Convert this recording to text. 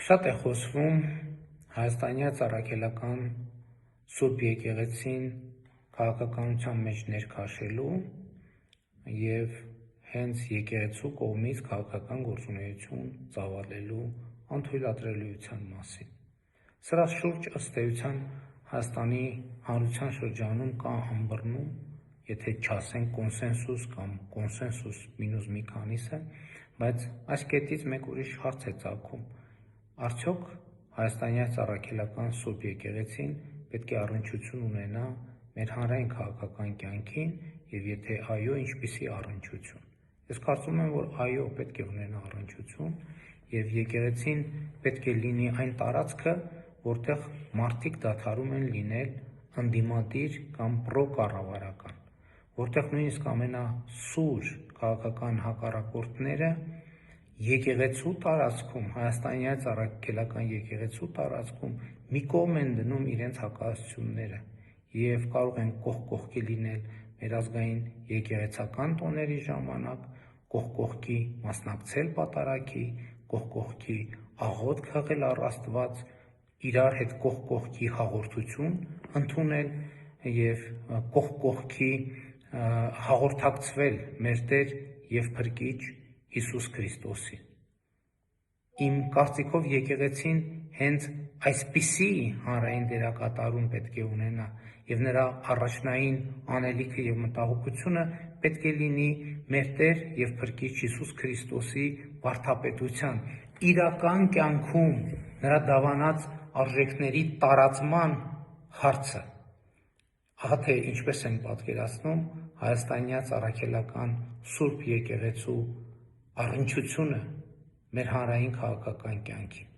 Շատ է խոսվում հայաստանյաց առաքելական Սուրբ եկեղեցին քաղաքականության մեջ ներքաշելու և հենց եկեղեցու կողմից քաղաքական գործունեություն ծավալելու անթույլատրելիության մասին։ Սրա շուրջ ըստ էության Հայաստանի հանրության շրջանում կա ըմբռնում, եթե չասենք կոնսենսուս կամ կոնսենսուս մինուս մի քանիսը, բայց այս կետից մեկ ուրիշ հարց է ծագում. արդյոք հայաստանյաց առաքելական Սուրբ եկեղեցին պետք է առնչություն ունենա մեր հանրային քաղաքական կյանքին և եթե այո, ինչպիսի առնչություն։ Ես կարծում եմ, որ այո, պետք է ունենա առնչություն և եկեղեցին պետք է լինի այն տարածքը, որտեղ մարդիկ դադարում են լինել ընդդիմադիր կամ պրոկառավարական, որտեղ նույնիսկ ամենասուր քաղաքական հակառակորդները եկեղեցու տարածքում, հայաստանյաց առաքելական եկեղեցու տարածքում մի կողմ են դնում իրենց հակասությունները և կարող են կողք կողքի լինել մեր ազգային եկեղեցական տոների ժամանակ, կողք կողքի մասնակցել պատարագի, կողք կողքի աղոթք հղել առ Աստված, իրար հետ կողք կողքի հաղորդություն ընդունել և կողք կողքի հաղորդակցվել մեր Տեր և Փրկիչ Հիսուս Քրիստոսին։ Իմ կարծիքով եկեղեցին հենց այսպիսի հանրային դերակատարում պետք է ունենա և նրա առաջնային անելիքը և մտահոգությունը պետք է լինի մեր Տեր և Փրկիչ Հիսուս Քրիստոսի վարդապետության, իրական կյանքում նրա դավանած արժեքների տարածման հարցը։ Ահա թե ինչպես եմ պատկերացնում հայաստանյաց առաքելական Սուրբ եկեղեցու առնչությունը մեր հանրային քաղաքական կյանքին։